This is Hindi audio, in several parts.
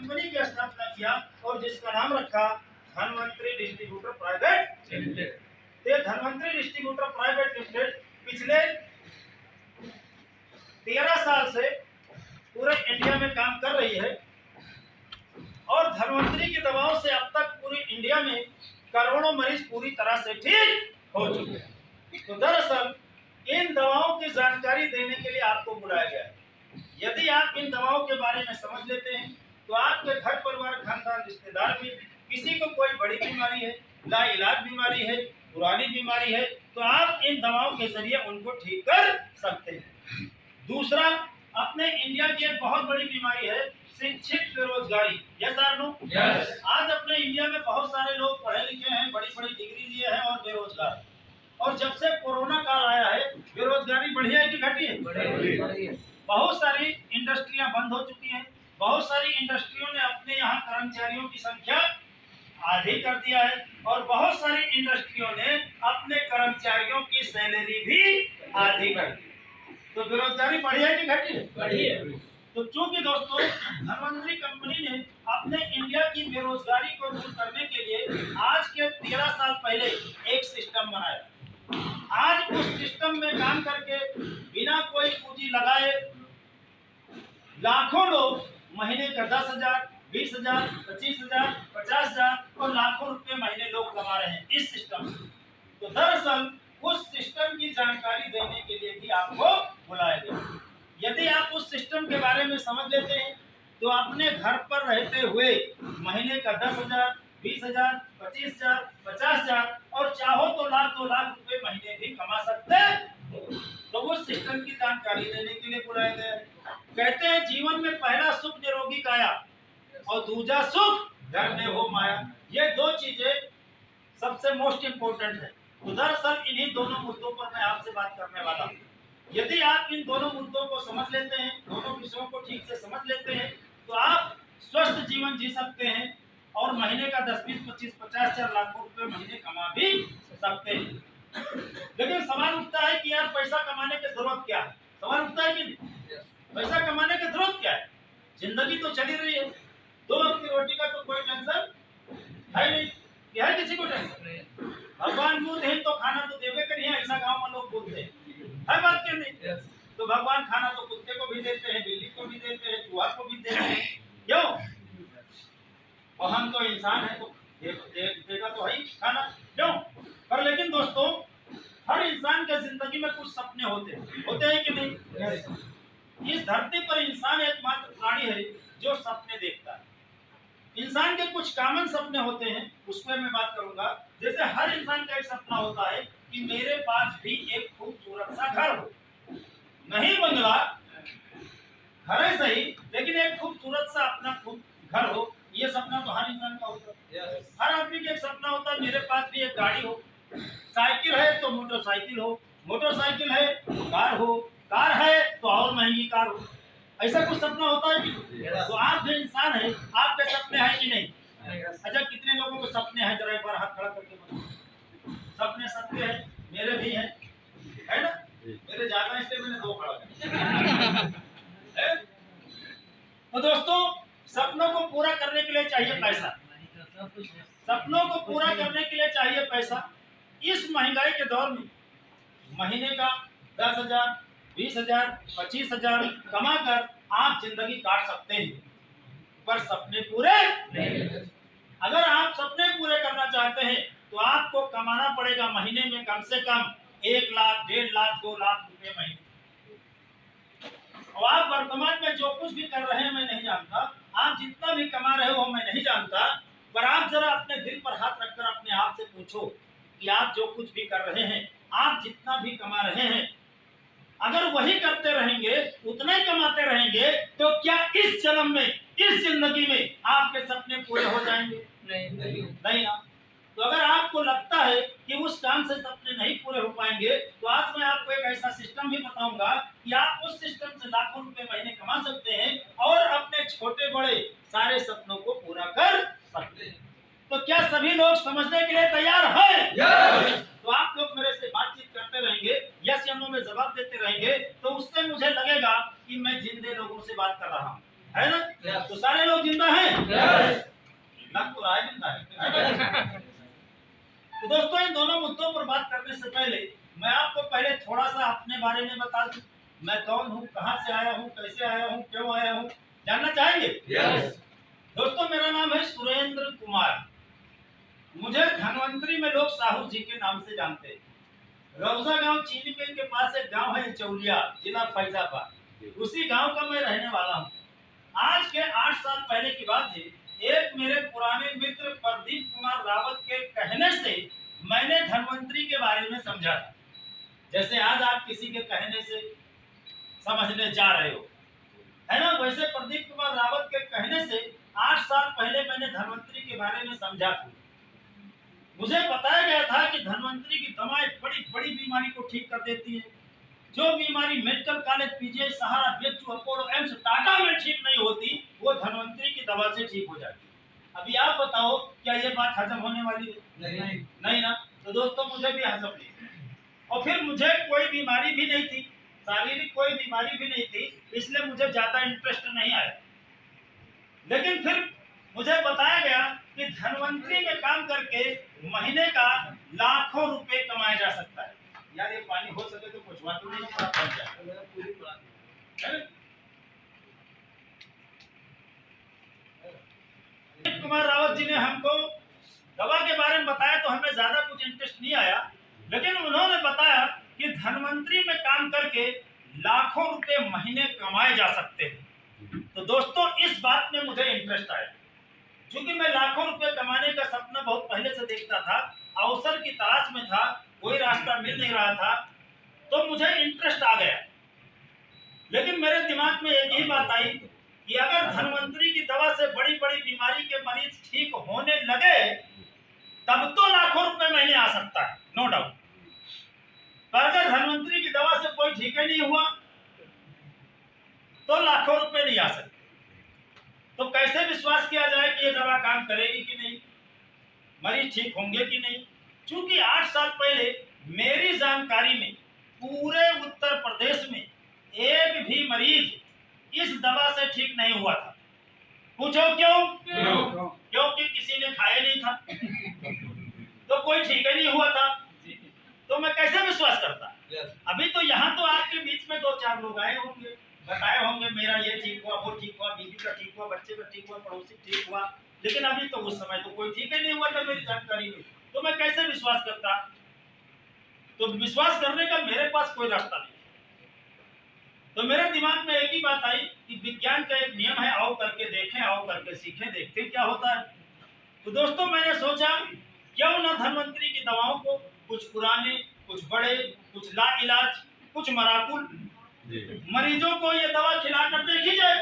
कंपनी की स्थापना किया और जिसका नाम रखा धनवंतरी डिस्ट्रीब्यूटर प्राइवेट लिमिटेड। ये धनवंतरी डिस्ट्रीब्यूटर प्राइवेट लिमिटेड पिछले 13 साल से पूरे इंडिया में काम कर रही है और धनवंतरी की दवाओं से अब तक पूरी इंडिया में करोड़ों मरीज पूरी तरह से ठीक हो चुके हैं। तो दरअसल इन दवाओं की जानकारी देने के लिए आपको बुलाया गया है। यदि आप इन दवाओं के बारे में समझ लेते हैं तो आपके घर परिवार खानदान रिश्तेदार में किसी को कोई बड़ी बीमारी है, लाइलाज बीमारी है, पुरानी बीमारी है, तो आप इन दवाओं के जरिए उनको ठीक कर सकते हैं। दूसरा, अपने इंडिया की एक बहुत बड़ी बीमारी है शिक्षित बेरोजगारी। यस और नो? यस। आज अपने इंडिया में बहुत सारे लोग पढ़े लिखे हैं, बड़ी बड़ी डिग्री लिए हैं और बेरोजगार। और जब से कोरोना काल आया है बेरोजगारी बढ़ी है कि घटी है? बढ़ी है। बहुत सारी इंडस्ट्रियां बंद हो चुकी हैं। बहुत सारी इंडस्ट्रियों ने अपने यहाँ कर्मचारियों की संख्या आधी कर दिया है और बहुत सारी इंडस्ट्रियों ने अपने कर्मचारियों की सैलरी भी आधी कर दी। तो बेरोजगारी बढ़ी है कि घटी है? बढ़ी है। तो चूंकि दोस्तों धनवंतरी कंपनी ने अपने इंडिया की बेरोजगारी को दूर करने के लिए आज के 13 साल पहले एक सिस्टम बनाया। आज उस सिस्टम में काम करके बिना कोई पूंजी लगाए लाखों लोग महीने का 10,000, 20,000, 25,000, 50,000 और लाखों रुपए महीने लोग कमा रहे हैं इस सिस्टम से। तो दरअसल उस सिस्टम की जानकारी देने के लिए भी आपको बुलाया गया। यदि आप उस सिस्टम के बारे में समझ लेते हैं तो अपने घर पर रहते हुए महीने का 10,000, 20,000, 25,000, 50,000 और चाहो तो लाख 2 लाख रुपए महीने भी कमा सकते हैं। तो उस सिस्टम की जानकारी देने के लिए बुलाया गया है। कहते हैं जीवन में पहला सुख निरोगी काया और दूसरा सुख घर में हो माया। ये दो चीजें सबसे मोस्ट इम्पोर्टेंट है। तो दरअसल इन्हीं दोनों मुद्दों पर मैं आपसे बात करने वाला हूँ। यदि आप इन दोनों मुद्दों को समझ लेते हैं, दोनों विषयों को ठीक से समझ लेते हैं तो आप स्वस्थ जीवन जी सकते हैं और महीने का 10, 20, 25, 50,000 लाखों रुपए महीने कमा भी सकते हैं। लेकिन सवाल उठता है कि यार पैसा कमाने की जरूरत क्या है? सवाल उठता है कि नहीं? पैसा कमाने की जरूरत क्या है? जिंदगी तो चली रही है, 2 वक्त की रोटी का तो कोई टेंशन है नहीं। क्या है किसी को टेंशन? भगवान मुंह दे तो खाना तो देवे करिए, ऐसा गांव में लोग बोलते हैं। है बात क्यों नहीं? तो भगवान खाना तो कुत्ते को भी देते हैं, बिल्ली को भी देते हैं, चूहा को भी देते हैं। क्यों? और हम तो इंसान है तो देगा तो है ही खाना। क्यों? पर लेकिन दोस्तों हर इंसान के जिंदगी में कुछ सपने होते हैं कि नहीं? इस धरती पर इंसान एकमात्र प्राणी है जो सपने देखता है। इंसान के कुछ कॉमन सपने होते हैं, उसमें मैं बात करूंगा। जैसे हर इंसान का एक सपना होता है कि मेरे पास भी एक खूबसूरत सा घर हो, नहीं बंगला, घर है सही, लेकिन एक खूबसूरत सा अपना खुद घर हो। ये सपना तो हर इंसान का होता है। हर आदमी का एक सपना होता है मेरे पास भी एक गाड़ी हो, साइकिल है तो मोटरसाइकिल हो, मोटरसाइकिल है तो कार हो, कार है तो और महंगी कार हो। ऐसा कुछ सपना होता है कि? तो आप जो इंसान है आपके सपने हैं कि नहीं? अच्छा, कितने लोगों को सपने हैं? जरा एक बार हाथ खड़ा करके बताओ। सपने सबके हैं, मेरे भी हैं, है ना? मेरे ज्यादा इसलिए मैंने 2 खड़ा किया। तो दोस्तों सपनों को पूरा करने के लिए चाहिए पैसा। सपनों को पूरा करने के लिए चाहिए पैसा। इस महंगाई के दौर में महीने का 10,000, 20,000, 25,000 कमाकर आप जिंदगी काट सकते हैं, पर सपने पूरे नहीं। अगर आप सपने पूरे करना चाहते हैं तो आपको कमाना पड़ेगा महीने में कम से कम 1 लाख, 1.5 लाख, 2 लाख रुपए महीने। और आप वर्तमान में जो कुछ भी कर रहे हैं मैं नहीं जानता, आप जितना भी कमा रहे हो मैं नहीं जानता, पर आप जरा अपने दिल पर हाथ रखकर अपने आप से पूछो कि आप जो कुछ भी कर रहे हैं, आप जितना भी कमा रहे हैं, अगर वही करते रहेंगे, उतना ही कमाते रहेंगे, तो क्या इस जन्म में, इस जिंदगी में आपके सपने पूरे हो जाएंगे? नहीं ना। तो अगर आपको लगता है कि उस काम से सपने नहीं पूरे हो पाएंगे, तो आज मैं आपको एक ऐसा सिस्टम भी बताऊंगा कि आप उस सिस्टम से लाखों रुपए महीने कमा सकते हैं और अपने छोटे बड़े सारे सपनों को पूरा कर सकते हैं। तो क्या सभी लोग समझने के लिए तैयार हैं? yes! तो आप लोग मेरे से बातचीत करते रहेंगे, यस या नो में जवाब देते रहेंगे, तो उससे मुझे लगेगा कि मैं जिंदे लोगों से बात कर रहा हूँ, है ना? yes. तो सारे लोग जिंदा हैं। लाख तो राय मिलता है। तो दोस्तों इन दोनों मुद्दों पर बात करने से पहले मैं आपको पहले थोड़ा सा अपने बारे में बता दूं। मैं कौन हूँ, कहाँ से आया हूँ, कैसे आया हूँ, क्यों आया हूँ, जानना चाहेंगे? दोस्तों मेरा नाम है सुरेंद्र कुमार। मुझे धनवंतरी में लोग साहू जी के नाम से जानते हैं। रौजा गांव चीनी मिल के पास एक गांव है चौलिया, जिला फैजाबाद, उसी गांव का मैं रहने वाला हूँ। आज के 8 साल पहले की बात है। एक मेरे पुराने मित्र प्रदीप कुमार रावत के कहने से मैंने धनवंतरी के बारे में समझा था, जैसे आज आप किसी के कहने से समझने जा रहे हो, है ना। वैसे प्रदीप कुमार रावत के कहने से 8 साल पहले मैंने धनवंतरी के बारे में समझा था। मुझे बताया गया था कि धनवंतरी की दवाएं बड़ी बड़ी बीमारी को ठीक कर देती है। जो बीमारी मेडिकल कॉलेज, पीजीआई, सहारा, बीएचयू, अपोलो, एम्स, टाटा में ठीक नहीं होती, वो धनवंतरी की दवा से ठीक हो जाती है। अभी आप बताओ क्या ये बात हजम होने वाली है? नहीं ना। तो दोस्तों मुझे भी हजम नहीं, और फिर मुझे कोई बीमारी भी नहीं थी, शारीरिक कोई बीमारी भी नहीं थी, इसलिए मुझे ज्यादा इंटरेस्ट नहीं आया। लेकिन फिर मुझे बताया गया कि धनवंतरी में काम करके महीने का लाखों रुपए कमाया जा सकता है। यार ये पानी हो सके तो कुछ बात नहीं कुमार रावत जी ने हमको दवा के बारे में बताया तो हमें ज्यादा कुछ इंटरेस्ट नहीं आया, लेकिन उन्होंने बताया कि धनवंतरी में काम करके लाखों रुपए महीने कमाए जा सकते हैं। तो दोस्तों इस बात में मुझे इंटरेस्ट आया, क्योंकि मैं लाखों रुपए कमाने का सपना बहुत पहले से देखता था, अवसर की तलाश में था, कोई रास्ता मिल नहीं रहा था, तो मुझे इंटरेस्ट आ गया। लेकिन मेरे दिमाग में एक ही बात आई कि अगर धनवंतरी की दवा से बड़ी बड़ी बीमारी के मरीज ठीक होने लगे तब तो लाखों रुपए महीने आ सकता है, नो डाउट। पर अगर धनवंतरी की दवा से कोई ठीक ही नहीं हुआ तो लाखों रुपए नहीं आ सकते। तो कैसे विश्वास किया जाए कि ये दवा काम करेगी कि नहीं, मरीज ठीक होंगे कि नहीं? क्योंकि 8 साल पहले मेरी जानकारी में पूरे उत्तर प्रदेश में एक भी मरीज इस दवा से ठीक नहीं हुआ था। पूछो क्यों? क्योंकि किसी ने खाया नहीं था तो कोई ठीक ही नहीं हुआ था। तो मैं कैसे विश्वास करता? अभी तो यहाँ तो आपके बीच में 2-4 लोग आए होंगे, बताए होंगे मेरा ये ठीक हुआ, वो ठीक हुआ, बीवी का ठीक हुआ, बच्चे का ठीक हुआ, पड़ोसी ठीक हुआ, लेकिन अभी तो उस समय तो कोई ठीक ही नहीं हुआ था मेरी जानकारी में। तो मैं कैसे विश्वास करता? तो विश्वास करने का मेरे पास कोई रास्ता नहीं। तो मेरे दिमाग में एक ही बात आई कि विज्ञान का एक नियम है, आओ करके देखें, आओ करके सीखें, देखते क्या होता है। तो दोस्तों मैंने सोचा क्यों ना धनवंतरी की दवाओं को कुछ पुराने, कुछ बड़े, कुछ लाइलाज, कुछ मराकुल मरीजों को ये दवा खिलाकर देखी जाए।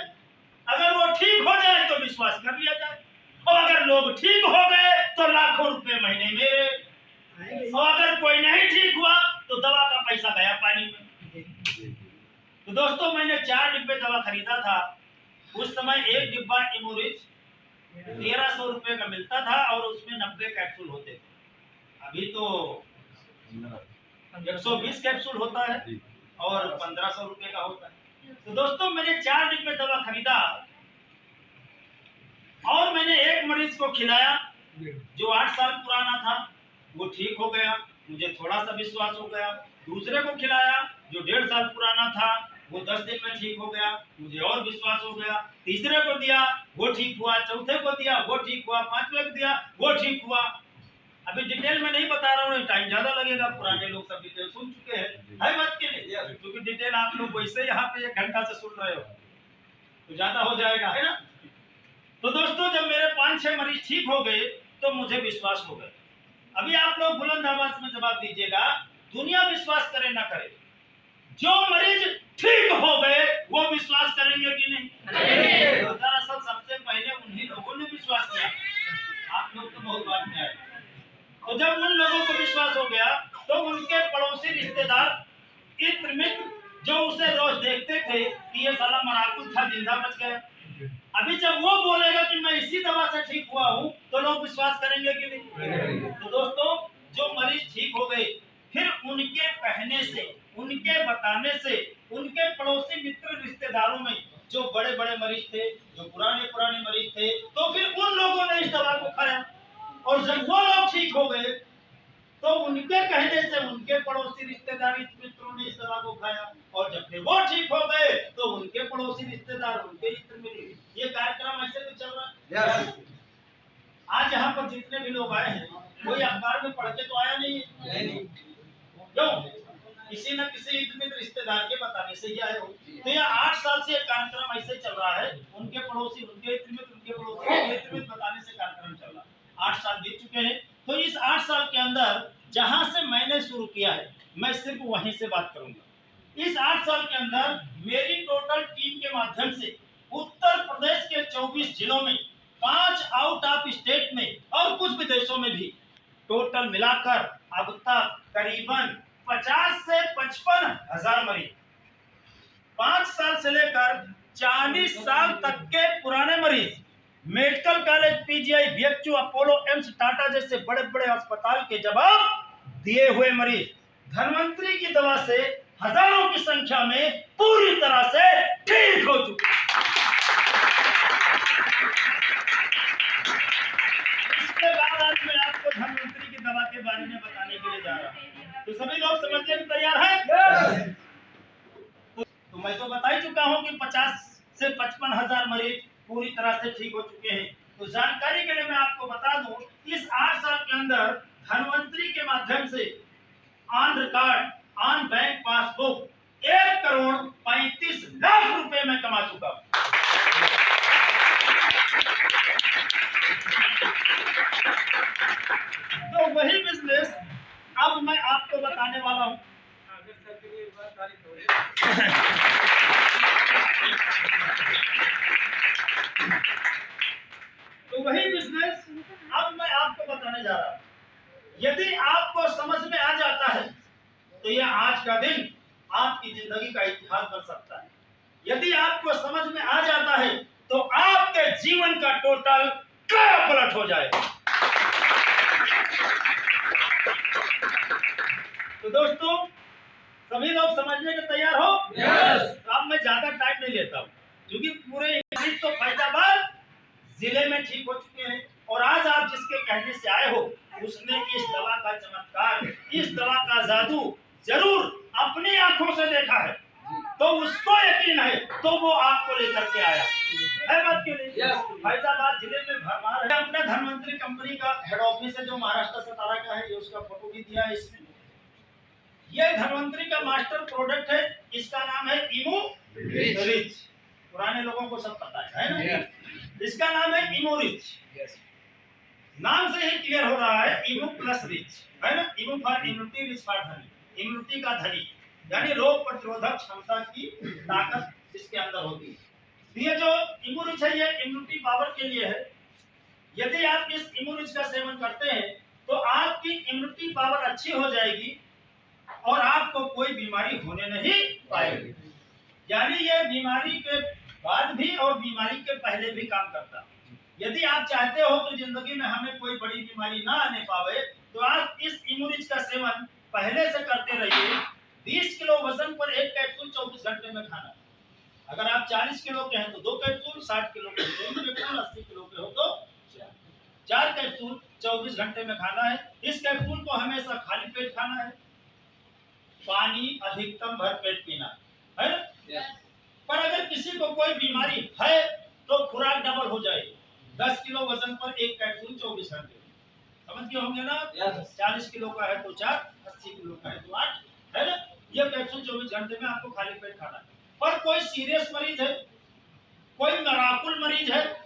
अगर वो ठीक हो जाए तो विश्वास कर लिया जाए, और अगर लोग ठीक हो गए तो लाखों रुपए महीने मेरे, और अगर कोई नहीं ठीक हुआ तो दवा का पैसा गया पानी में। तो दोस्तों मैंने 4 डिब्बे दवा खरीदा था। उस समय एक डिब्बा इमोरिज 1300 रुपए का मिलता था और उसमें 90 कैप्सूल होते थे। अभी तो 120 कैप्सूल होता है और 1500 रुपए का होता है। तो दोस्तों मैंने 4 डिब्बे दवा खरीदा और मैंने एक मरीज को खिलाया जो 8 साल पुराना था, वो ठीक हो गया, मुझे थोड़ा सा विश्वास हो गया। दूसरे को खिलाया जो 1.5 साल पुराना था, वो 10 दिन में ठीक हो गया, मुझे और विश्वास हो गया। तीसरे को दिया, वो ठीक हुआ। चौथे को दिया, वो ठीक हुआ। 5वें को दिया, वो ठीक हुआ। अभी डिटेल में नहीं बता रहा हूँ, टाइम ज्यादा लगेगा, पुराने लोग सब डिटेल सुन चुके हैं, है बात के नहीं, क्योंकि डिटेल आप लोग वैसे यहाँ पे 1 घंटा से सुन रहे हो तो ज्यादा हो जाएगा, है ना। तो दोस्तों जब मेरे 5-6 मरीज ठीक हो गए तो मुझे विश्वास हो गया। अभी आप लोग बुलंद आवाज में जवाब दीजिएगा, दुनिया विश्वास करे ना करे, जो मरीज ठीक हो गए वो विश्वास करेंगे कि नहीं? तो दरअसल सबसे पहले उन्हीं लोगों ने विश्वास किया, आप लोग तो बहुत बाद में आए। तो जब उन लोगों को विश्वास हो गया तो उनके पड़ोसी, रिश्तेदार, इत्र मित्र जो उसे रोज देखते थे कि ये साला मराकुल था, जिंदा बच गया, अभी जब वो बोलेगा कि मैं इसी दवा से ठीक हुआ हूँ तो लोग विश्वास करेंगे कि नहीं? तो दोस्तों जो मरीज ठीक हो गए, फिर उनके कहने से, उनके बताने से, उनके पड़ोसी, मित्र, रिश्तेदारों में जो बड़े बड़े मरीज थे, जो पुराने मरीज थे, तो फिर उन लोगों ने इस दवा को और जब वो लोग ठीक हो गए तो उनके कहने से उनके पड़ोसी रिश्तेदारी मित्रों ने इस दवा को खाया, और जब फिर वो ठीक हो गए तो उनके पड़ोसी रिश्तेदार उनके मित्र मिले। ये कार्यक्रम ऐसे तो चल रहा है। आज यहाँ पर जितने भी लोग आए हैं कोई अखबार में पढ़ के तो आया नहीं है, क्यों? किसी न किसी मित्र रिश्तेदार के बताने से ही आए हो। तो यह 8 साल से कार्यक्रम ऐसे चल रहा है, उनके पड़ोसी उनके मित्र, उनके पड़ोसी उनके मित्र बताने से कार्यक्रम चल रहा है। 8 साल बीत चुके हैं। तो इस 8 साल के अंदर जहां से मैंने शुरू किया है मैं सिर्फ वहीं से बात करूंगा। इस 8 साल के अंदर मेरी टोटल टीम के माध्यम से उत्तर प्रदेश के 24 जिलों में, 5 आउट ऑफ स्टेट में और कुछ विदेशों में भी टोटल मिलाकर अब तक करीबन 50 से 55 हजार मरीज, 5 साल से लेकर 40 साल तक के पुराने मरीज, medical college, PGI, BHU, Apollo, AIIMS, Tata जैसे बड़े बड़े अस्पताल के जवाब दिए हुए मरीज धन्वंतरी की दवा से हजारों की संख्या में पूरी तरह से ठीक हो चुके। इसके बाद आज मैं आपको धन्वंतरी की दवा के बारे में बताने के लिए जा रहा हूँ। तो सभी लोग समझने के तैयार हैं? तो मैं तो बता ही चुका हूँ कि 50 से 55 हजार मरीज पूरी तरह से ठीक हो चुके हैं। तो जानकारी के लिए मैं आपको बता दूं, इस 8 साल के अंदर धन्वंतरी के माध्यम से on record, on bank passbook 1,35,00,000 रुपए में कमा चुका हूं। तो वही बिजनेस अब मैं आपको बताने वाला हूं। तो वही बिजनेस अब मैं आपको बताने जा रहा हूं। यदि आपको समझ में आ जाता है तो यह आज का दिन आपकी जिंदगी का इतिहास बन सकता है। यदि आपको समझ में आ जाता है तो आपके जीवन का टोटल काया पलट हो जाएगा। तो दोस्तों सभी लोग समझने के तैयार हो? तो अब मैं ज्यादा टाइम नहीं लेता हूँ, क्योंकि पूरे तो फैजाबाद जिले में ठीक हो चुके हैं, और आज आप जिसके कहने से आए हो उसने इस दवा का चमत्कार, इस दवा का जादू जरूर अपनी आंखों से देखा है, तो उसको यकीन है तो वो आपको लेकर के आया है। बात के लिए फैजाबाद जिले में भरमार है। अपना धन्वंतरी कंपनी का हेड ऑफिस है जो महाराष्ट्र सतारा का है, ये उसका फोटो भी दिया है इसमें। ये धन्वंतरी का मास्टर प्रोडक्ट है, इसका नाम है इमो रिच। पुराने लोगों को सब पता है ना? इसका नाम है इमो रिच। नाम से ही क्लियर हो रहा है, इमो प्लस रिच है ना? इमो फॉर इम्यूनिटी, रिच फॉर धनी, इम्यूनिटी का धनी, यानी रोग प्रतिरोधक क्षमता की ताकत इसके अंदर होती है। ये जो इमो रिच है ये इम्यूनिटी पावर के लिए है। यदि आप इस इमो रिच का सेवन करते हैं तो आपकी इम्यूनिटी पावर अच्छी हो जाएगी और आपको कोई बीमारी होने नहीं पाएगी। यानी ये बीमारी के बाद भी और बीमारी के पहले भी काम करता है। यदि आप चाहते हो कि जिंदगी में हमें कोई बड़ी बीमारी ना आने पावे तो आप इस इम्यूनिच का सेवन पहले से करते रहिए। 20 किलो वजन पर 1 कैप्सूल 24 घंटे में खाना। अगर आप 40 किलो के हैं तो 2 कैप्सूल, 60 किलो के 3 कैप्सूल, 80 किलो के हो तो 4 कैप्सूल 24 घंटे में खाना है। इस कैप्सूल को हमेशा खाली पेट खाना है, पानी अधिकतम भरपेट पीना है ना? पर अगर किसी को कोई बीमारी है तो खुराक डबल हो जाएगी। 10 किलो वजन पर 1 कैप्सूल 24 घंटे, समझ गए होंगे ना? 40 किलो का है तो 4, 80 किलो का है तो 8, है ना? ये कैप्सूल 24 घंटे में आपको खाली पेट खाना है। पर कोई सीरियस मरीज है, कोई मराकुल मरीज है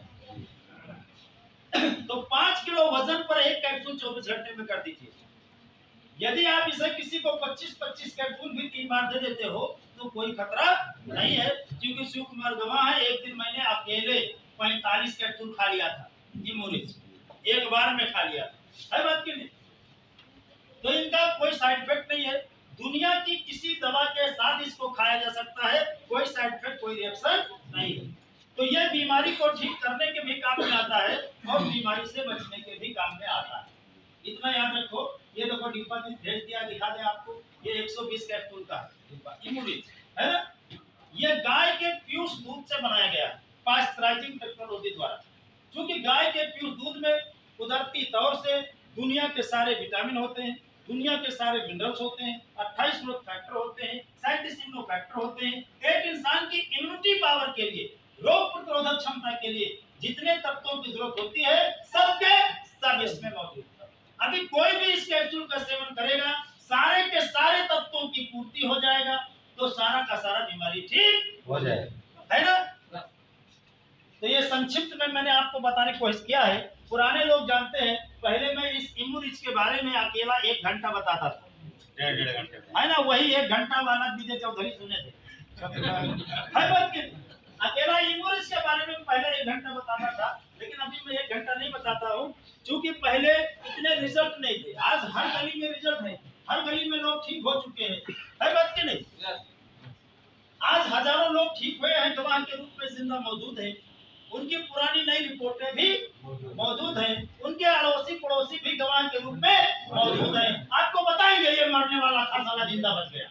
तो 5 किलो वजन पर 1 कैप्सूल 24 घंटे में कर दीजिए। यदि आप इसे किसी को 25-25 कैप्सूल भी 3 बार दे देते हो तो कोई खतरा नहीं है, क्योंकि शिव कुमार गवाह है। एक दिन मैंने अकेले 45 कैप्सूल खा लिया था इमोरिच, एक बार में खा लिया था, है बात की नहीं? तो इनका कोई साइड इफेक्ट नहीं है। दुनिया की किसी दवा के साथ इसको खाया जा सकता है, कोई साइड इफेक्ट, कोई रिएक्शन नहीं है। तो यह बीमारी को ठीक करने के भी काम में आता है और बीमारी से बचने के भी काम में आता है। इतना याद रखो। ये देखो डिब्बा भी भेज दिया, दिखा दे आपको। ये 120 कैप्सूल का डिब्बा इमोरिच है ना? ये गाय के पीयूष दूध से बनाया गया, पास्चराइजिंग टेक्नोलॉजी द्वारा। क्योंकि गाय के पीयूष दूध में कुदरती तौर से दुनिया के सारे विटामिन होते हैं, दुनिया के सारे मिनरल्स होते हैं, 28 ग्रोथ फैक्टर होते हैं, 37 इम्यूनो फैक्टर होते हैं। एक इंसान की इम्यूनिटी पावर के लिए, रोग प्रतिरोधक क्षमता के लिए जितने तत्वों की जरूरत होती है सबके सब इसमें मौजूद है। अभी कोई भी इस कैप्सूल का सेवन करेगा, सारे के सारे तत्वों की पूर्ति हो जाएगा, तो सारा का सारा बीमारी ठीक हो जाएगा, है ना। तो ये संक्षिप्त में मैंने आपको बताने की कोशिश किया है। पुराने लोग जानते हैं, पहले मैं इस इम्यूरिच के बारे में अकेला 1 घंटा बताता था, डेढ़ घंटे है ना। वही 1 घंटा वाला विजय चौधरी सुने थे है बात की। अकेला इम्यूरिच के बारे में पहले 1 घंटा बताता था, लेकिन अभी मैं 1 घंटा नहीं बताता हूँ, क्योंकि पहले इतने रिजल्ट नहीं थे। आज हर गली में रिजल्ट है, हर गली में लोग ठीक हो चुके हैं, है बात की नहीं। आज हजारों लोग ठीक हुए हैं, गवाह के रूप में जिंदा मौजूद है। उनकी पुरानी नई रिपोर्टें भी मौजूद हैं, उनके अड़ोसी पड़ोसी भी गवाह के रूप में मौजूद हैं। आपको बताएंगे ये मरने वाला था, साला जिंदा बच गया।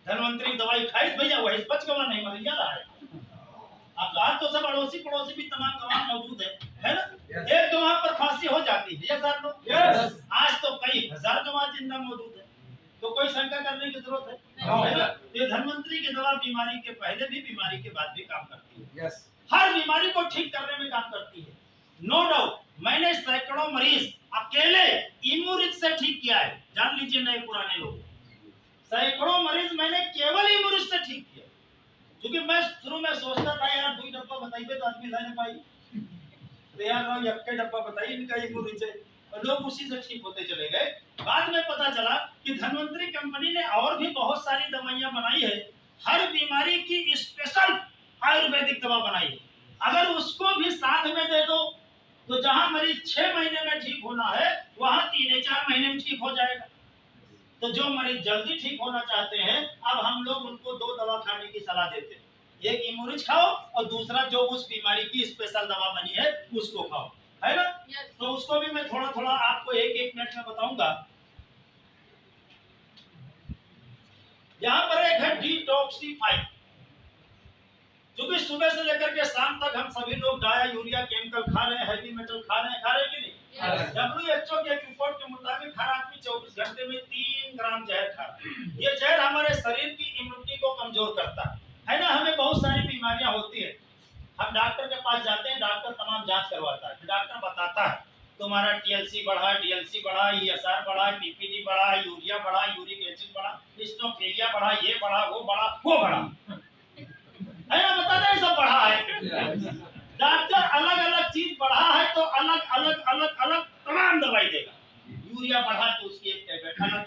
धनवंतरी दवाई खाई भैया, वही बच गवा, नहीं मर जा रहा है। अब आज तो सब अड़ोसी पड़ोसी भी तमाम गवाह मौजूद है ना। एक गवाह पर फांसी हो जाती है, yes। आज तो कई हजार गवाह जिंदा मौजूद है, तो कोई शंका करने की जरूरत है ना। ये धनवंतरी की दवा बीमारी के पहले भी बीमारी के बाद भी काम करती है, हर बीमारी को ठीक करने में काम करती है, नो डाउट। मैंने सैकड़ों मरीज अकेले इम्यूरिच से ठीक किया है, जान लीजिए नए पुराने लोग। सैकड़ों मरीज मैंने केवल इम्यूरिच से ठीक किया, क्योंकि मैं शुरू में सोचता था यार 2 डब्बा बताइए तो आदमी लाने पाई, तो यार एक डब्बा बताइए इनका इम्यूरिच है, और लोग उसी से ठीक होते चले गए। बाद में पता चला कि धनवंतरी कंपनी ने और भी बहुत सारी दवाइयां बनाई है, हर बीमारी की स्पेशल आयुर्वेदिक दवा बनाई है। अगर उसको भी साथ में दे दो तो जहां मरीज 6 महीने में ठीक होना है, वहां 3-4 महीने में ठीक हो जाएगा। तो जो मरीज जल्दी ठीक होना चाहते हैं, अब हम लोग उनको 2 दवा खाने की सलाह देते हैं, एक इम्यूरिच खाओ और दूसरा जो उस बीमारी की स्पेशल दवा बनी है उसको खाओ, है ना। तो उसको भी मैं थोड़ा थोड़ा आपको 1-1 मिनट में बताऊंगा। यहाँ पर एक है डिटॉक्सीफाई, क्योंकि सुबह से लेकर के शाम तक हम सभी लोग डाया यूरिया केमिकल खा रहे हैं, हैवी मेटल खा रहे हैं कि नहीं। WHO के रिपोर्ट के मुताबिक हर आदमी 24 घंटे में 3 ग्राम जहर खा रहा है। ये जहर हमारे शरीर की इम्यूनिटी को कमजोर करता है ना। हमें बहुत सारी बीमारियां होती है, हम डॉक्टर के पास जाते हैं, डॉक्टर तमाम जांच करवाता है, डॉक्टर बताता है तुम्हारा TLC बढ़ा, DLC बढ़ा, ESR बढ़ा, PPD बढ़ा, यूरिया बढ़ा, यूरिक एसिड बढ़ा, स्टोफेलिया बढ़ा, ये बढ़ा, वो बढ़ा, वो बढ़ा, है ना, बताता है सब बढ़ा है। डॉक्टर अलग अलग चीज बढ़ा है तो अलग अलग अलग अलग तमाम दवाई देगा। यूरिया बढ़ा तो उसकी एक टैबलेट अलग,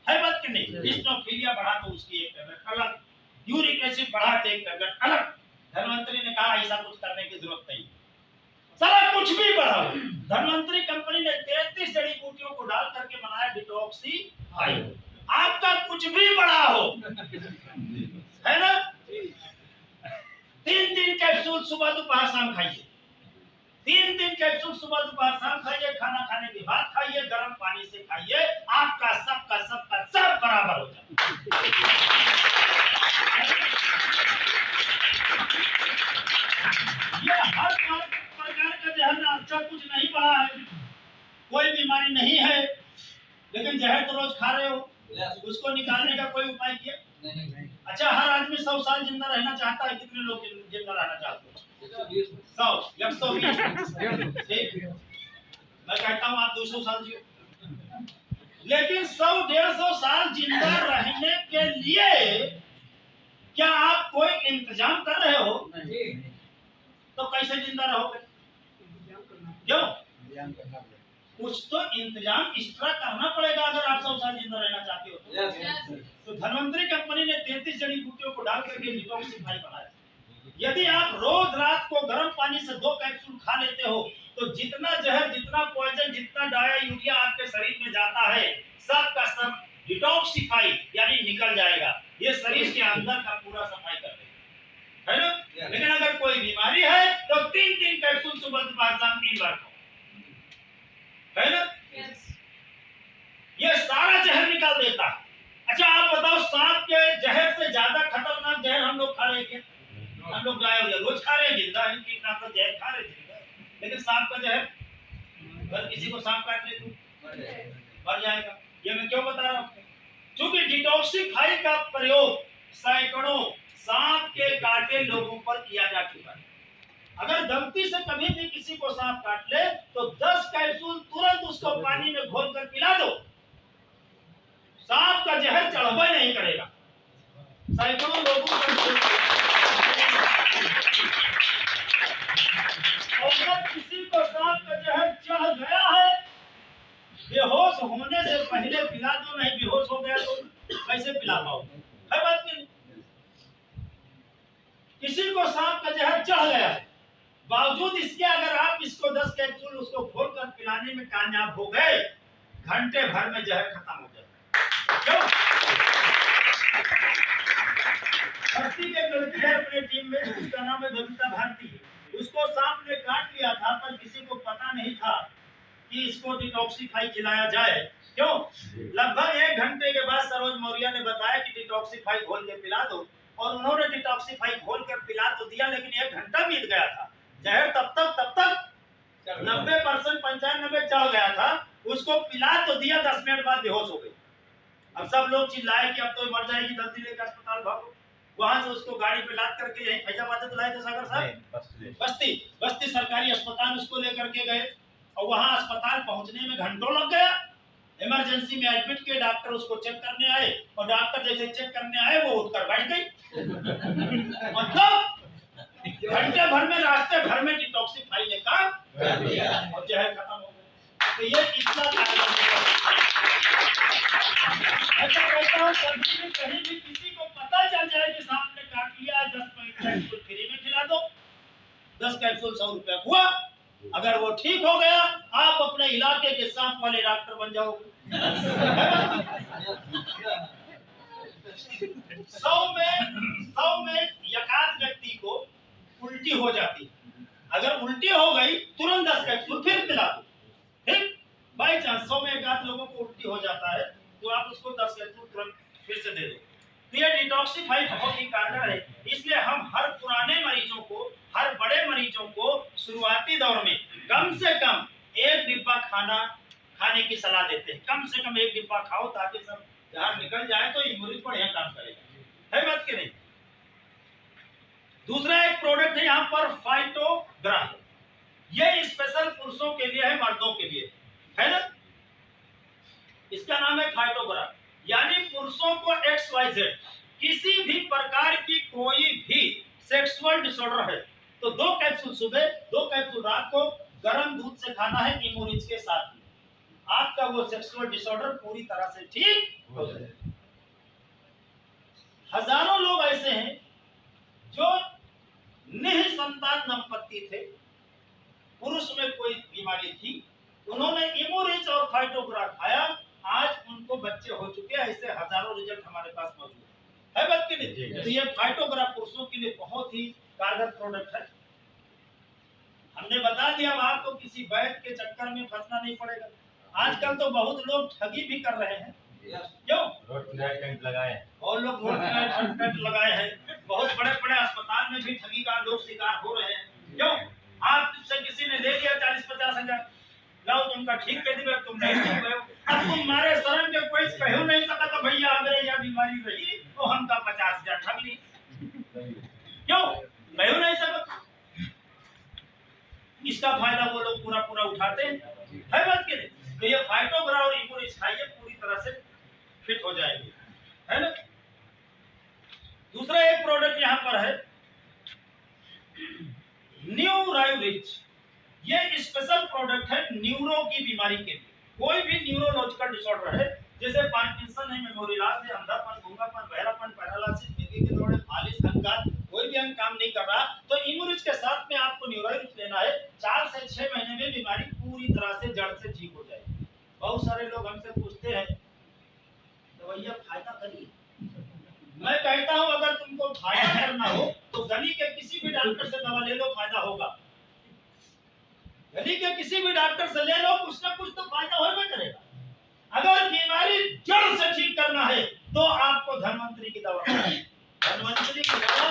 है बात कि नहीं। स्टोफेलिया बढ़ा तो उसकी एक टैबलेट अलग, यूरिक एसिड बढ़ा तो एक टैबलेट अलग। धनवंतरी ने कहा ऐसा कुछ करने की जरूरत नहीं, सारा कुछ भी बढ़ाओ। धनवंतरी कंपनी ने 33 जड़ी बूटियों को डाल करके बनाया डिटॉक्सीफाई। आपका कुछ भी बढ़ा हो, है ना। 3 कैप्सूल सुबह दोपहर शाम खाइए, 3 कैप्सूल सुबह दोपहर शाम खाइए, खाना खाने के बाद खाइए, गर्म पानी से खाइए, आपका सबका सब बराबर हो जाए। ये हर प्रकार का जहर अच्छा कुछ नहीं बढ़ा है, कोई बीमारी नहीं है, लेकिन जहर तो रोज खा रहे हो, उसको निकालने का कोई उपाय किया नहीं। अच्छा, हर आदमी 100 साल जिंदा रहना चाहता है, कितने लोग जिंदा रहना चाहते हैं? 100, 120। मैं कहता हूँ आप 200 साल जियो, लेकिन 100-150 साल जिंदा रहने के लिए क्या आप कोई इंतजाम कर रहे हो? तो कैसे जिंदा रहोगे? क्यों? कुछ तो इंतजाम एक्स्ट्रा करना पड़ेगा अगर आप 100 साल जिंदा रहना चाहते हो तो धनवंतरी कंपनी ने 33 जड़ी बूटियों को डाल करके डिटॉक्सीफाई बनाया। यदि आप रोज रात को गर्म पानी से 2 कैप्सूल खा लेते हो तो जितना जहर, जितना पॉइजन, जितना डाया यूरिया आपके शरीर में जाता है, सब का सब डिटॉक्सीफाई यानी निकल जाएगा। ये शरीर के अंदर का पूरा सफाई कर देगा, है ना। लेकिन अगर कोई बीमारी है तो 3 कैप्सूल सुबह दोपहर शाम 3 बार खाओ, है ना। ये सारा जहर निकाल देता है। अच्छा आप बताओ, सांप के जहर से ज्यादा खतरनाक जहर हम लोग खा रहे हैं? हम लोग गाय रोज खा रहे हैं, जिंदा है, कीटनाशक जहर खा रहे हैं, लेकिन सांप का जहर अगर किसी को सांप काट ले तो मर जाएगा। ये मैं क्यों बता रहा हूँ? क्योंकि डिटॉक्सिफाई का प्रयोग सैकड़ों सांप के काटे लोगों पर किया जा चुका है। अगर गलती से कभी भी किसी को सांप काट ले तो 10 कैप्सूल तुरंत उसको पानी में घोल कर पिला दो, सांप का जहर चढ़वा नहीं करेगा। सैकड़ों लोगों को अगर किसी को सांप का जहर चढ़ गया है, बेहोश होने से पहले पिला दो, नहीं बेहोश हो गया तो कैसे पिला पाओगे? है बात नहीं। किसी को सांप का जहर चढ़ गया है, बावजूद इसके अगर आप इसको 10 कैप्सूल उसको खोलकर पिलाने में कामयाब हो गए, घंटे भर में जहर खत्म हो जाएगा। क्यों? बस्ती के लड़की है अपने टीम में, उसका नाम है बबीता भारती। उसको सांप ने काट लिया था, पर किसी को पता नहीं था कि इसको डिटॉक्सिफाई खिलाया जाए। क्यों? लगभग 1 घंटे के बाद सरोज मौर्य ने बताया कि डिटॉक्सिफाई घोल के पिला दो, और उन्होंने डिटॉक्सिफाई घोल कर पिला तो दिया, लेकिन 1 घंटा बीत गया था। जहर तब तक 90% 95 चढ़ गया था। उसको पिला तो दिया, 10 मिनट बाद बेहोश हो गई। अब सब लोग चिल्लाए कि अब तो मर जाएगी, जल्दी लेकर अस्पताल भागो। वहां से उसको गाड़ी पे लाद करके यही फैजाबाद लाए थे सागर साहब, बस्ती सरकारी अस्पताल उसको लेकर के गए, और वहां अस्पताल पहुंचने में घंटों लग गया। इमरजेंसी में एडमिट किए, डॉक्टर उसको चेक करने आए, और डॉक्टर जैसे चेक करने आए वो उठकर बैठ गई। मतलब घंटे भर में, रास्ते भर में डिटॉक्सिफाई ने काम कर दिया और जहर खत्म हो गया। तो ये इतना ऐसा कहता हूँ, कभी भी कहीं भी किसी को पता चल जाए कि सांप ने काट लिया, 10 कैप्सूल फ्री में खिला दो। 10 कैप्सूल 100 रुपया हुआ। अगर वो ठीक हो गया, आप अपने इलाके के सांप वाले डॉक्टर बन जाओगे। 100 में एकाध व्यक्ति को उल्टी हो जाती है। अगर उल्टी हो गई, तुरंत 10 कैप्सूल फिर पिला दो। ठीक? बाई चांस 100 में एकाध लोगों को उल्टी हो जाता है, तो आप उसको 10 कैप्सूल तुरंत फिर से दे दो। तो ये डिटॉक्सिफाई बहुत ही कारगर है। इसलिए हम हर पुराने मरीजों को, हर बड़े मरीजों को शुरुआती दौर में कम से कम 1 डिब्बा खाने की सलाह देते हैं। कम से कम 1 डिब्बा खाओ, ताकि सब जहर निकल जाए तो इम्यूनिटी बढ़िया काम करेगा। है बात कि नहीं? दूसरा एक प्रोडक्ट है यहाँ पर फाइटोग्रा। ये स्पेशल पुरुषों के लिए है, मर्दों के लिए है ना। इसका नाम है फाइटोग्रा, यानी पुरुषों को XYZ किसी भी प्रकार की कोई भी सेक्सुअल डिसऑर्डर है तो 2 कैप्सूल सुबह, 2 कैप्सूल रात को गर्म दूध से खाना है इम्यूनिज के साथ ही। आपका वो सेक्सुअल डिसऑर्डर पूरी तरह से ठीक हो जाएगा। हजारों लोग ऐसे हैं जो निःसंतान दंपत्ति थे, पुरुष में कोई बीमारी थी, उन्होंने इम्यूनिज और फाइटोग्रा खाया, आज उनको बच्चे हो चुके हैं। ऐसे हजारों रिजल्ट हमारे पास मौजूद है बात की नहीं। तो ये फाइटोग्रा पुरुषों के लिए बहुत ही कारगर प्रोडक्ट है। हमने बता दिया, अब आपको किसी वैद्य के चक्कर में फंसना नहीं पड़ेगा। आजकल तो बहुत लोग ठगी भी कर रहे हैं। क्यों? रोड टेंट लगाए, और लोग रोड टेंट लगाए हैं। बहुत बड़े बड़े अस्पताल में भी ठगी का लोग शिकार हो रहे हैं। क्यों? आपसे किसी ने ले लिया 40-50 हजार, लाओ तुमका ठीक कर दिया, तुम नहीं ठीक रहे हो। अब तुम मारे शरण के कोई कहू नहीं सका तो भैया अगर यह बीमारी रही तो हमका 50 हजार ठग ली। क्यों? कहू नहीं सका। इसका फायदा वो लोग पूरा उठाते हैं। है बात के नहीं? तो ये फाइटोग्रा और इम्यूनिज खाइए, पूरी तरह से फिट हो जाएंगे, है ना। दूसरा एक प्रोडक्ट यहाँ पर है न्यूराइरिच। ये स्पेशल प्रोडक्ट है न्यूरो की बीमारी के लिए। कोई भी न्यूरोलॉजिकल डिसऑर्डर है, जैसे पार्किंसन है, मेमोरी लॉस है, अंधापन, गूंगापन, बहरापन, पैरालिसिस, मिर्गी के दौरे, फालिस, अहंकार, कोई भी अंग काम नहीं कर रहा, तो इम्यूनिज के साथ में आपको न्यूराइरिच लेना है। 4 से 6 महीने में बीमारी पूरी तरह से जड़ से ठीक हो जाएगी। बहुत सारे लोग हमसे पूछते हैं, तो भैया फायदा करिए। मैं कहता हूं, अगर तुमको फायदा करना हो तो गली के किसी भी डॉक्टर से दवा ले लो, फायदा होगा। गली के किसी भी डॉक्टर से ले लो, कुछ ना कुछ तो फायदा होगा करेगा। अगर बीमारी जड़ से ठीक करना है तो आपको धन्वंतरी की दवा, धन्वंतरी की दवा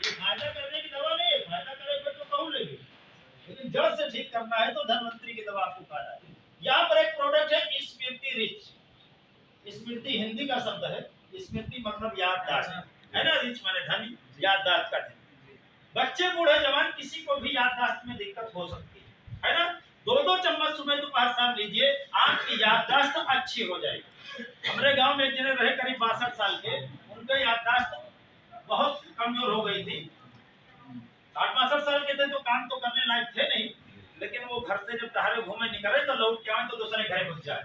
ये फायदा करने की दवा नहीं है। फायदा करेगा तो कहूँ लेंगे। करना है तो धन्वंतरी की दवा आपको खाना है। यहाँ पर एक प्रोडक्ट है स्मृति रिच। स्मृति हिंदी का शब्द है, स्मृति मतलब याददाश्त है ना, रिच माने धनी, याददाश्त का धनी। बच्चे बूढ़े जवान किसी को भी याददाश्त में दिक्कत हो सकती है ना। 2-2 चम्मच सुबह दोपहर शाम लीजिए, आपकी याददाश्त अच्छी हो जाएगी। हमारे गांव में एक जने रहे करीब 62 साल के, उनका याददाश्त बहुत कमजोर हो गई थी। 60-62 साल के थे तो काम तो करने लायक थे नहीं, लेकिन वो घर से जब टहरे घूमे निकले तो लौट के आए तो दूसरे घरे घुस जाए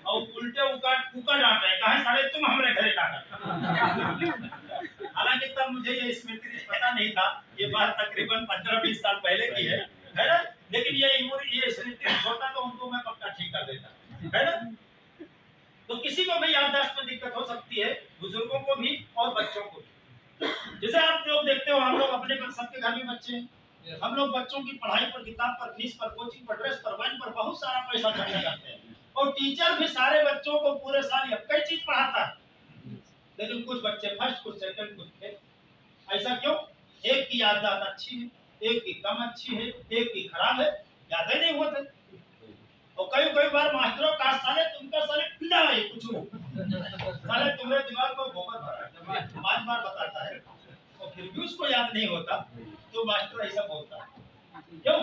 और उल्टे कुका डांटे, कहे साले तुम हमारे घरे डांटा। हालांकि तब मुझे ये स्मृति पता नहीं था, ये बात तकरीबन 15-20 साल पहले की है ना। लेकिन ये स्मृति होता तो उनको मैं पक्का ठीक कर देता, है ना। तो किसी को भी याददाश्त में दिक्कत हो सकती है, बुजुर्गों को भी और बच्चों को भी। जैसे आप लोग देखते हो, हम लोग अपने सबके घर में बच्चे हैं, हम लोग बच्चों की पढ़ाई पर, किताब पर, फीस पर, कोचिंग पर, ड्रेस पर, वाइन पर बहुत सारा पैसा खर्च करते हैं। और टीचर भी सारे बच्चों को पूरे साल कई चीज पढ़ाता है, लेकिन कुछ बच्चे फर्स्ट, कुछ सेकंड, कुछ फिफ्थ। ऐसा क्यों? एक की याददाश्त अच्छी है, एक की कम अच्छी है, एक की खराब है, याद ही नहीं होते। और कई बार मास्टरों का साले तुमका साले पिला है कुछ साले तुम्हारे दिमाग को गोबर भरा 5 बार बताता है और फिर भी उसको याद नहीं होता, तो मास्टर ऐसा बोलता है क्यों?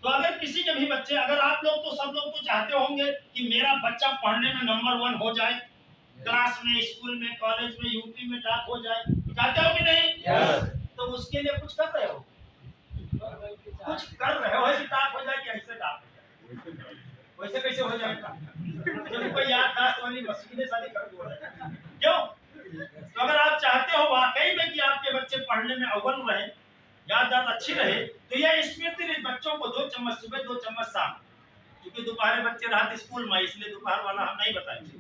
तो अगर किसी के भी बच्चे, अगर आप लोग तो सब लोग तो चाहते होंगे कि मेरा बच्चा पढ़ने में नंबर 1 हो जाए, क्लास में, स्कूल में, कॉलेज में, यूपी में टॉप हो जाए, चाहते हो कि नहीं? तो उसके लिए कुछ कर रहे हो, कुछ कर रहे हो कि टॉप हो जाए कि ऐसे टॉप हो जाए? वैसे कैसे हो जाएगा जब कोई याददाश्त वाली मशीनें सारी कर दो है, क्यों? तो अगर आप चाहते हो वाकई में कि आपके बच्चे पढ़ने में अव्वल रहे, याददाश्त अच्छी रहे, तो यह स्मृति बच्चों को 2 चम्मच सुबह 2 चम्मच शाम, क्योंकि दोपहर बच्चे रात स्कूल में, इसलिए दोपहर वाला हम नहीं बताएंगे।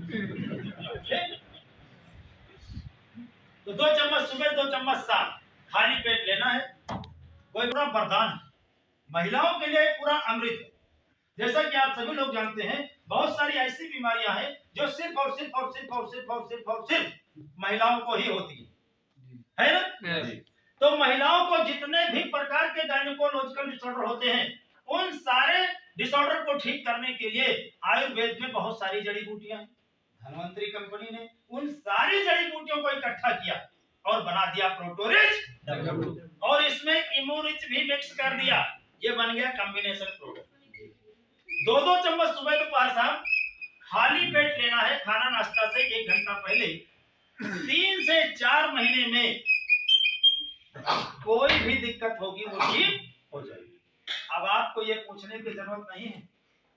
तो 2 चम्मच सुबह 2 चम्मच शाम खाली पेट लेना है। कोई पूरा वरदान है, महिलाओं के लिए पूरा अमृत है। जैसा कि आप सभी लोग जानते हैं, बहुत सारी ऐसी बीमारियां हैं जो सिर्फ और सिर्फ और सिर्फ और सिर्फ और सिर्फ और सिर्फ महिलाओं को ही होती है ना। तो महिलाओं को जितने भी प्रकार के गायनेकोलॉजिकल डिसऑर्डर होते हैं, उन सारे डिसऑर्डर को ठीक करने के लिए आयुर्वेद में बहुत सारी जड़ी बूटियां हैं। धन्वंतरी कंपनी ने उन सारी जड़ी बूटियों को इकट्ठा किया और बना दिया प्रोटोरिच, और इसमें इम्यूरिच भी मिक्स कर दिया। ये बन गया कॉम्बिनेशन प्रोडक्ट। 2-2 चम्मच सुबह दोपहर शाम खाली पेट लेना है, खाना नाश्ता से 1 घंटा पहले। 3 से 4 महीने में कोई भी दिक्कत होगी वो ठीक हो जाएगी। अब आपको ये पूछने की जरूरत नहीं है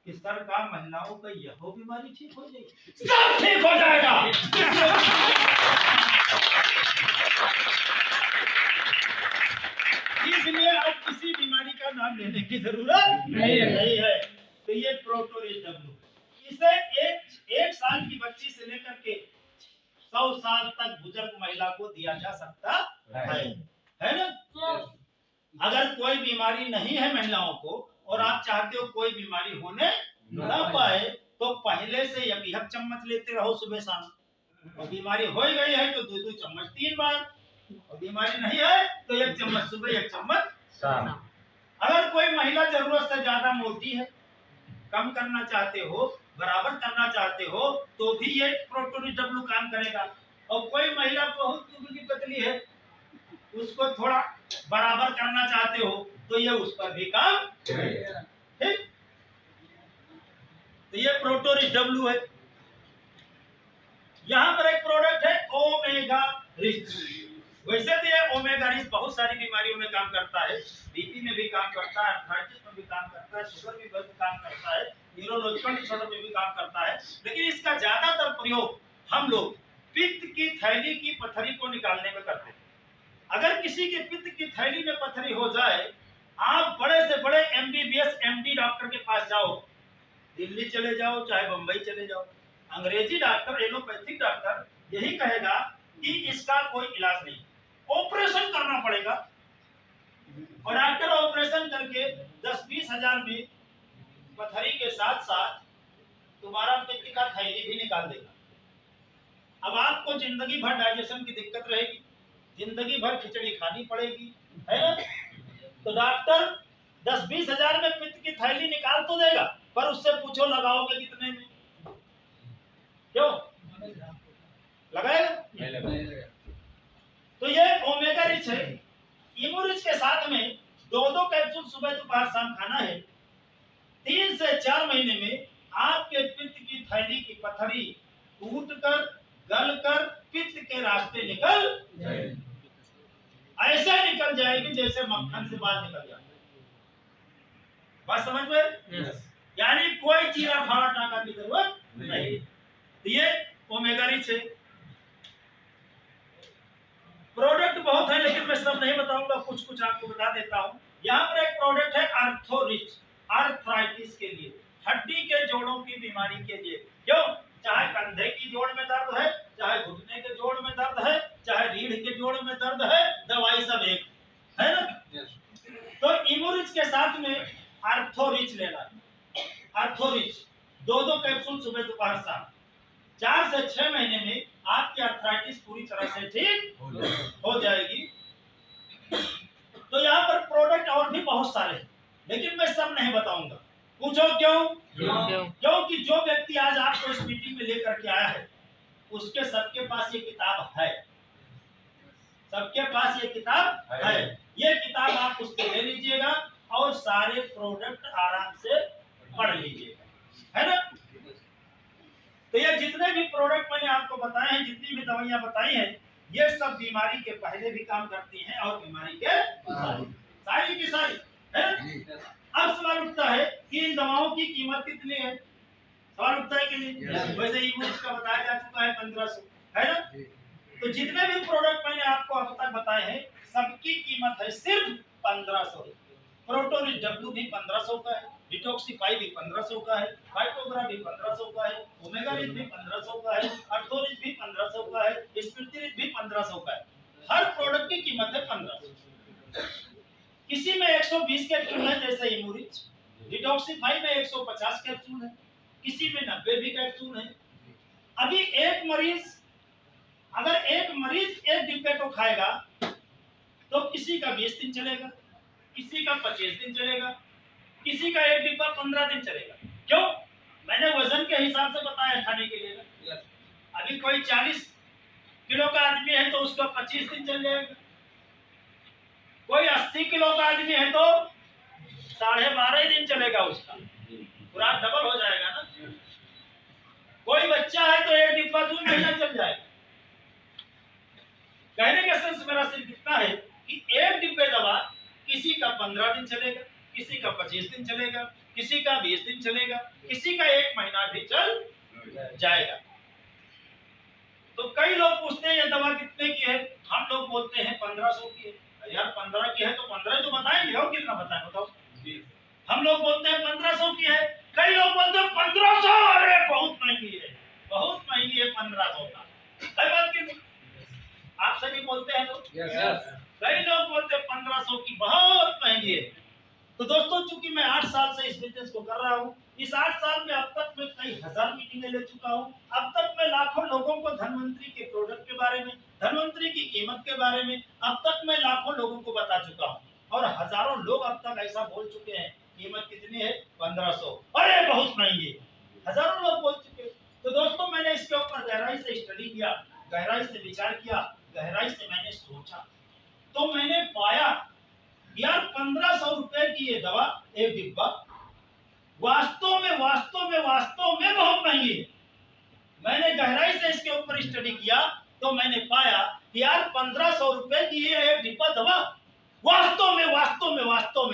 कि सर का महिलाओं का यह बीमारी ठीक हो जाएगी, सब ठीक हो जाएगा। इसलिए अब किसी बीमारी का नाम लेने की जरूरत नहीं है। तो ये प्रोटोरिच डब्ल्यू, इसे एक साल की बच्ची से लेकर के 100 साल तक बुजुर्ग महिला को दिया जा सकता है ना। अगर कोई बीमारी नहीं है महिलाओं को और आप चाहते हो कोई बीमारी होने ना पाए, तो पहले से 1 चम्मच लेते रहो सुबह शाम, और बीमारी हो गई है तो 2-2 चम्मच 3 बार, और बीमारी नहीं है तो 1 चम्मच सुबह 1 चम्मच शाम। अगर कोई महिला जरूरत से ज्यादा मोटी है, कम करना चाहते हो, बराबर करना चाहते हो, तो भी ये प्रोटोरिच डब्ल्यू काम करेगा। और कोई महिला बहुत दुबली पतली है, उसको थोड़ा बराबर करना चाहते हो, तो ये उस पर भी काम करेगा। ठीक, तो ये प्रोटोरिच डब्ल्यू है। यहाँ पर एक प्रोडक्ट है ओमेगा रिच। वैसे तो ये ओमेगा रिच बहुत सारी बीमारियों में काम करता है, बीपी में भी काम करता है, आर्थराइटिस में भी काम करता है, शुगर में भी काम करता है, न्यूरोलॉजिकल डिसऑर्डर में भी काम करता है। लेकिन इसका ज्यादातर प्रयोग हम लोग पित्त की थैली की पथरी को निकालने में करते हैं। अगर किसी के पित्त की थैली में पथरी हो जाए, आप बड़े से बड़े एमबीबीएस एमडी डॉक्टर के पास जाओ, दिल्ली चले जाओ चाहे बंबई चले जाओ, अंग्रेजी डॉक्टर, एलोपैथिक डॉक्टर यही कहेगा कि इसका कोई इलाज नहीं, ऑपरेशन करना पड़ेगा। और डॉक्टर ऑपरेशन करके 10-20 हजार में पथरी के साथ साथ तुम्हारा पित्त का थैली भी निकाल देगा। अब आपको जिंदगी भर डाइजेशन की दिक्कत रहेगी, जिंदगी भर खिचड़ी खानी पड़ेगी, है ना। तो डॉक्टर 10-20 हजार में पित्त की थैली निकाल तो देगा, पर उससे पूछो लगाओगे कितने में? क्यों लगाएगा? नहीं लगा। तो ये ओमेगा रिच है। इमू रिच के साथ में 2-2 कैप्सूल सुबह दोपहर शाम खाना है। 3 से 4 महीने में आपके पित्त की थैली की पथरी टूटकर गलकर पित्त के रास्ते निकल ऐसा निकल जाएगी जैसे मक्खन से बाल निकल जाए। बात समझ में? यानी कोई चीरा फाड़ा टाका की जरूरत नहीं। तो ये ओमेगा रिच है। प्रोडक्ट बहुत है लेकिन मैं सब नहीं बताऊंगा, कुछ कुछ आपको बता देता हूं। यहाँ पर एक प्रोडक्ट है आर्थो रिच, आर्थराइटिस के लिए, हड्डी के जोड़ों की बीमारी के लिए। क्यों? चाहे कंधे की जोड़ में दर्द है, चाहे घुटने के जोड़ में दर्द है, चाहे रीढ़ के जोड़ में दर्द है, दवाई सब एक है ना। तो इमोरिच के साथ में आर्थोरिच लेना है। आर्थोरिच 2-2 कैप्सूल सुबह दोपहर शाम। 4 से 6 महीने में आपकी आर्थराइटिस पूरी तरह से ठीक हो जाएगी। तो यहाँ पर प्रोडक्ट और भी बहुत सारे हैं लेकिन मैं सब नहीं बताऊंगा। पूछो क्यों? क्योंकि जो व्यक्ति आज आपको इस मीटिंग में लेकर के आया है उसके सबके पास ये किताब है, सबके पास ये किताब है। ये किताब आप उससे ले लीजिएगा और सारे प्रोडक्ट आराम से पढ़ लीजिएगा, है ना। तो ये जितने भी प्रोडक्ट मैंने आपको बताए हैं, जितनी भी दवाइयां बताई हैं, ये सब बीमारी के पहले भी काम करती हैं और बीमारी के सारी की सारी है। अब सवाल उठता है कि इन दवाओं की कीमत कितनी है? सवाल उठता है कि नहीं? वैसे इमोज का बताया जा चुका है 1500, है ना। तो जितने भी प्रोडक्ट मैंने आपको अब तक बताए हैं सबकी कीमत है सिर्फ 1500। प्रोटोरिच डब्ल्यू भी 1500 का है, डिटॉक्सिफाई भी 1500 का है, फाइटोग्रा भी 1500 का है, ओमेगा रिच भी 1500 का है, आर्थोरिच भी 1500 का है, स्पिरिट भी 1500 का है। हर प्रोडक्ट की कीमत है 1500। किसी में 120 कैप्सूल है जैसे इमोरिच, डिटॉक्सिफाई में 150 कैप्सूल है, किसी में 90 भी कैप्सूल है। अभी एक मरीज एक डिब्बे को खाएगा तो किसी का 20 दिन चलेगा, किसी का 25 दिन चलेगा, किसी का एक डिब्बा 15 दिन चलेगा। क्यों? मैंने वजन के हिसाब से बताया खाने के लिए। अभी कोई 40 किलो का आदमी है तो उसका 25 दिन चल जाएगा, कोई 80 किलो का आदमी है तो 12.5 दिन चलेगा, उसका पूरा डबल हो जाएगा ना। कोई बच्चा है तो एक डिब्बा 2 महीना चल जाएगा। कहने का सेंस मेरा सिर्फ इतना है कि एक डिब्बे दवा किसी का 15 दिन चलेगा, किसी का 25 दिन चलेगा, किसी का 20 दिन चलेगा, किसी का 1 महीना भी चल जाएगा। तो कई लोग पूछते हैं ये दवा कितने की है, हम लोग बोलते हैं 1500 की है। यार 15 की है तो 15 तो बताएंगे, और कितना बताएं बताओ। हम लोग बोलते हैं 1500 की है, कई लोग बोलते हैं 1500, अरे बहुत महंगी है, बहुत महंगी है 1500 का, है बात की नहीं? आप सभी बोलते हैं तो कई लोग बोलते हैं 1500 की बहुत महंगी है। तो दोस्तों चूंकि मैं 8 साल से इस बिजनेस को कर रहा हूँ, इस 8 साल में अब तक मैं कई हजार मीटिंगें ले चुका हूँ। अब तक मैं लाखों लोगों को धनवंतरी के प्रोडक्ट के बारे में, धनवंतरी की कीमत के बारे में अब तक मैं लाखों लोगों को बता चुका हूँ और हजारों लोग अब तक ऐसा बोल चुके हैं कीमत कितनी है 1500, अरे बहुत महंगी है, हजारों लोग बोल चुके। तो दोस्तों मैंने इसके ऊपर गहराई से स्टडी किया, गहराई से विचार किया, गहराई से मैंने सोचा, तो मैंने पाया यार 1500 रुपए की ये दवा एक डिब्बा वास्तव में बहुत महंगी है। मैंने गहराई से इसके ऊपर स्टडी किया तो मैंने पाया कि यार 1500 रुपए की ये एक डिब्बा दवा वास्तव में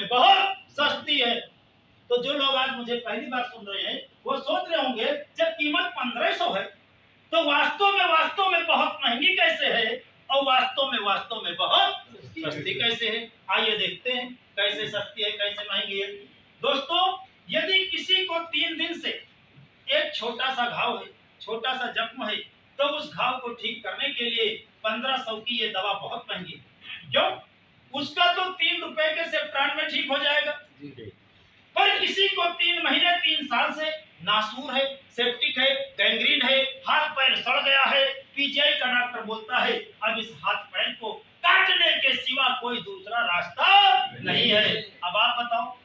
बहुत सस्ती है। तो जो लोग आज मुझे पहली बार सुन रहे हैं वो सोच रहे होंगे जब कीमत 1500 है तो वास्तव में बहुत महंगी कैसे है और वास्तव में बहुत सस्ती कैसे है। आइए देखते हैं कैसे सस्ती है कैसे महंगी है। दोस्तों यदि किसी को 3 दिन से एक छोटा सा घाव है, छोटा सा जख्म है, तो उस घाव को ठीक करने के लिए 1500 की ये दवा बहुत महंगी है। क्यों? उसका तो 3 रुपए के सेप्ट्रान में ठीक हो जाएगा, पर किसी को 3 महीने 3 साल से नासूर है, सेप्टिक है, गैंग्रीन है, हाथ पैर सड़ गया है, पीजीआई का डॉक्टर बोलता है अब इस हाथ पैर को काटने के सिवा कोई दूसरा रास्ता नहीं है। अब आप बताओ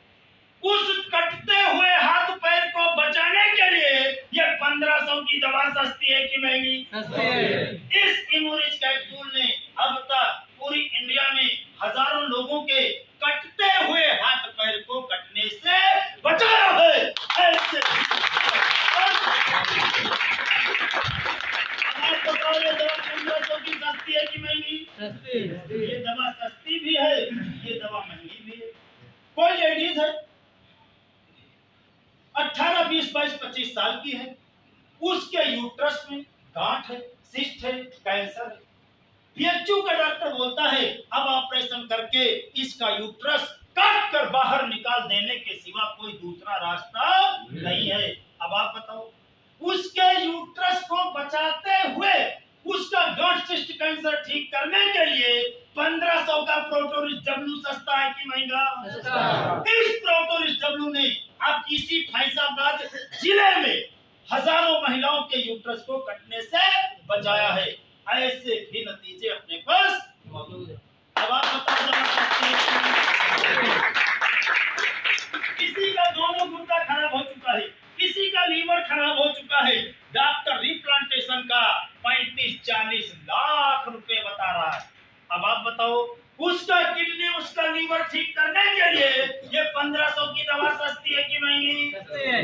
उस कटते हुए हाथ पैर को बचाने के लिए ये 1500 की दवा सस्ती है कि महंगी? सस्ती है। इस इमोरिज कैप्सूल ने अब तक पूरी इंडिया में हजारों लोगों के कटते हुए हाथ पैर को कटने से बचाया है। ऐसे आप बताओ ये दवा 1500 की सस्ती है कि महंगी? सस्ती है। ये दवा सस्ती भी है, ये दवा महंगी भी है। कोई लेडीज है 18, 20, 22, 25 साल की है, उसके यूट्रस में गांठ है, सिस्ट है, कैंसर है। पीएचयू का डॉक्टर बोलता है अब ऑपरेशन करके इसका यूट्रस काट कर बाहर निकाल देने के सिवा कोई दूसरा रास्ता नहीं है। अब आप बताओ उसके यूट्रस को बचाते हुए उसका गांठ सिस्ट कैंसर ठीक करने के लिए 1500 का प्रोटोरिस डब्ल्यू सस्ता है कि महंगा? सस्ता। इस प्रोटोरिस डब्ल्यू ने अब इसी फैजाबाद जिले में हजारों महिलाओं के यूट्रस को कटने से बचाया है। ऐसे भी नतीजे अपने पास मौजूद है। अब आप बताओ दवा सस्ती है कि महंगी? किसी का दोनों गुर्दा खराब हो चुका है, किसी का लीवर खराब हो चुका है, डॉक्टर रिप्लांटेशन का 35-40 लाख रुपए बता रहा है। अब आप बताओ उसका किडनी उसका लीवर ठीक करने के लिए ये 1500 की दवा सस्ती है कि महंगी? सस्ती है।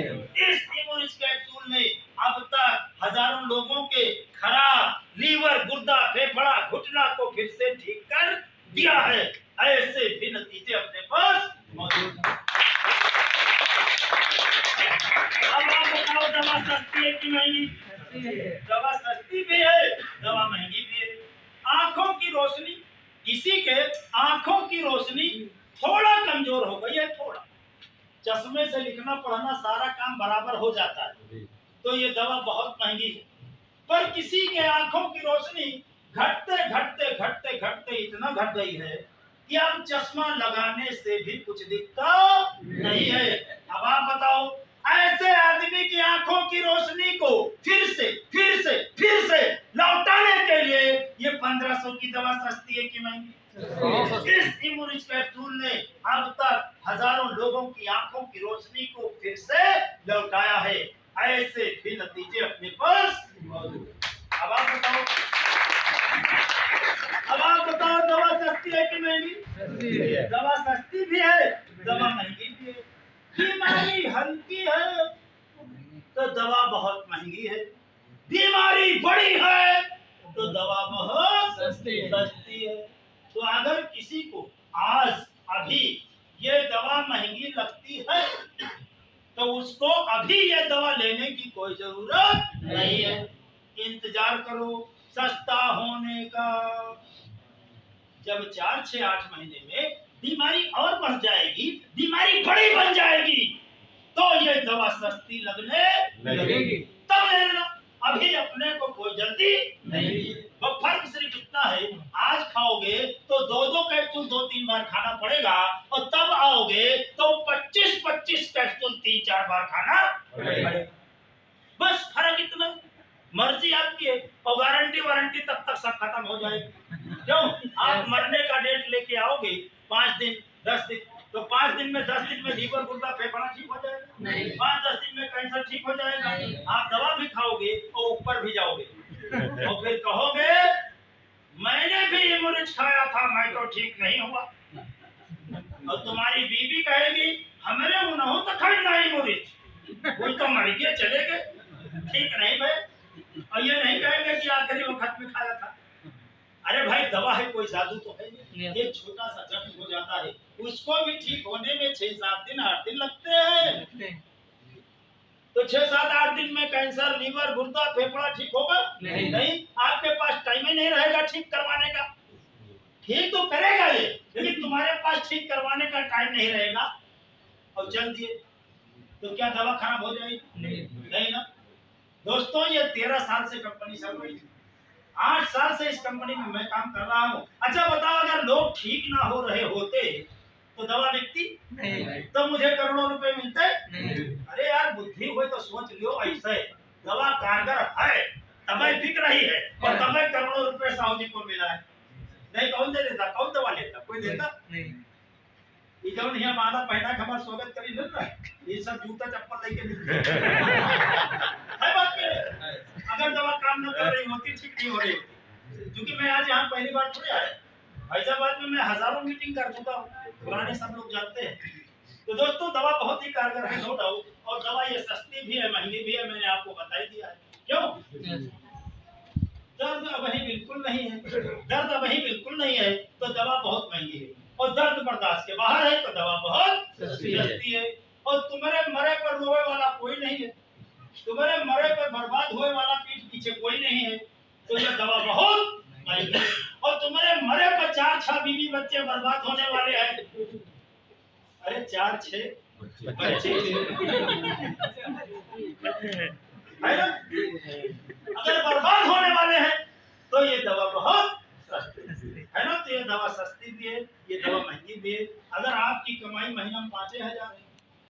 इस इमोरिज कैप्सूल ने अब तक हजारों लोगों के खराब लीवर, गुर्दा, फेफड़ा, घुटना को फिर से ठीक कर दिया है। ऐसे भी नतीजे अपने पास मौजूद हैं। अब आप बताओ दवा सस्ती है कि महंगी? सस्ती है। दवा सस्ती भी है, दवा महंगी भी है। आंखों की रोशनी, किसी के आंखों की रोशनी थोड़ा कमजोर हो गई है, थोड़ा चश्मे से लिखना पढ़ना सारा काम बराबर हो जाता है, तो ये दवा बहुत महंगी है। पर किसी के आंखों की रोशनी घटते घटते घटते घटते इतना घट गई है कि अब चश्मा लगाने से भी कुछ दिखता नहीं है। अब आप बताओ ऐसे आदमी की आंखों की रोशनी को फिर से लौटाने के लिए ये 1500 की दवा सस्ती है कि महंगी? इस इमोरिज कैप्सूल ने अब तक हजारों लोगों की आंखों की रोशनी को फिर से लौटाया है। ऐसे भी नतीजे अपने पास मौजूद हैं। अब आप बताओ दवा सस्ती है कि महंगी? सस्ती है। दवा सस्ती भी है, दवा महंगी भी है। बीमारी हल्की है तो दवा बहुत महंगी है, बीमारी बड़ी है तो दवा बहुत सस्ती है। सस्ती है। तो अगर किसी को आज अभी ये दवा महंगी लगती है तो उसको अभी ये दवा लेने की कोई जरूरत नहीं है। इंतजार करो सस्ता होने का। जब 4, 6, 8 महीने में बीमारी और बढ़ जाएगी, बीमारी बड़ी बन जाएगी, तो ये दवा सस्ती लगने लगेगी, तब ले लेना। अभी अपने को कोई जल्दी नहीं। वो फर्क सिर्फ इतना है आज खाओगे तो 2-2 कैप्सूल 2-3 बार खाना पड़ेगा, और तब आओगे तो 25-25 कैप्सूल 3-4 बार खाना पड़ेगा। बस फर्क इतना। मर्जी आपकी है, और वारंटी तब तक सब खत्म हो जाएगी। क्यों? आप मरने का डेट लेके आओगे 5 दिन 10 दिन, तो 5 दिन में 10 दिन में लीवर, गुर्दा, फेफड़ा ठीक हो जाएगा, 5-10 दिन में कैंसर ठीक हो जाएगा। आप दवा भी खाओगे और ऊपर भी जाओगे और फिर कहोगे मैंने भी इमोरिज खाया था, मैं तो ठीक नहीं हुआ। और तुम्हारी बीवी कहेगी हमारे मुनहो तो खाई ना इमोरिज, कोई तो मर गए चले गए, ठीक नहीं भाई। और ये नहीं कहेंगे कि आखिरी वक्त में खाया था। अरे भाई दवा है, कोई जादू तो है नहीं। एक छोटा सा जख्म हो जाता है, उसको भी ठीक होने में 6-7 दिन 8 दिन लगते हैं। तो 6-7-8 दिन में कैंसर, लीवर, गुर्दा, फेफड़ा ठीक होगा? नहीं। आपके पास टाइम ही नहीं रहेगा ठीक करवाने का। ठीक तो करेगा ये, लेकिन तुम्हारे पास ठीक करवाने का टाइम नहीं रहेगा और चल दिए तो क्या दवा खराब हो जाएगी? नहीं ना। दोस्तों ये 13 साल से कंपनी चल रही है, 8 साल से इस कंपनी में मैं काम कर रहा हूँ। अच्छा बताओ अगर लोग ठीक ना हो रहे होते तो दवा बिकती? तो मुझे करोड़ों रुपए मिलते? अरे यार बुद्धि हो तो सोच लियो, ऐसे दवा कारगर है तभी बिक रही है और तभी करोड़ों रुपए साहू जी को मिला है। नहीं कौन दे देता? कौन दवा लेता? कोई देता? ये जौन यहाँ माला पहना के हमारा स्वागत करी ना, ये सब जूता चप्पल लेके निकले है बात के अगर दवा काम न कर रही होती, ठीक नहीं हो रही होती। क्योंकि मैं आज यहाँ पहली बार थोड़ी आया, फैजाबाद में मैं हजारों मीटिंग कर चुका हूँ, पुराने सब लोग जानते हैं। तो दोस्तों दवा बहुत ही कारगर है, नो डाउट, और दवा ये सस्ती भी है, महंगी भी है, मैंने आपको बता ही दिया है। क्यों? दर्द वही बिल्कुल नहीं है, दर्द वही बिल्कुल नहीं है तो दवा बहुत महंगी है, और दर्द बर्दाश्त के बाहर है तो दवा बहुत सस्ती है। सस्ती है। और तुम्हारे मरे पर रोए वाला कोई नहीं है, तुम्हारे मरे पर बर्बाद होए वाला पीठ पीछे कोई नहीं है, तो ये दवा बहुत महंगी है। और तुम्हारे मरे पर 4-6 बीवी बच्चे बर्बाद होने वाले हैं, अरे 4-6 बच्चे है ना, अगर बर्बाद होने वाले हैं तो ये दवा बहुत सस्ती है ना। तो ये दवा सस्ती भी है, ये दवा महंगी भी है। अगर आपकी कमाई महीना में 5,000 है